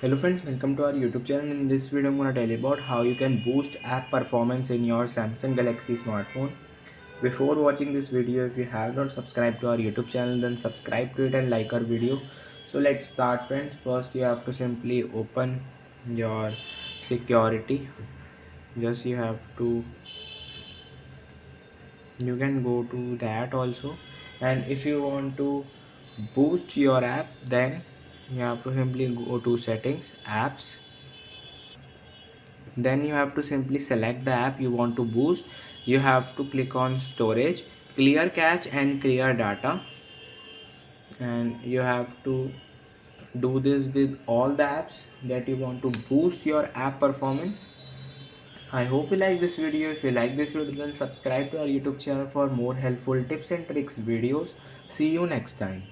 Hello friends, welcome to our YouTube channel. In this video, I'm gonna tell you about how you can boost app performance in your Samsung Galaxy smartphone. Before watching this video, if you have not subscribed to our YouTube channel, then subscribe to it and like our video. So let's start friends. First you have to simply open your security. Just you can go to that also, and if you want to boost your app, then you have to simply go to settings, apps. Then you have to simply select the app you want to boost. You have to click on storage, clear cache and clear data, and you have to do this with all the apps that you want to boost your app performance. I hope you like this video. If you like this video, then subscribe to our YouTube channel for more helpful tips and tricks videos. See you next time.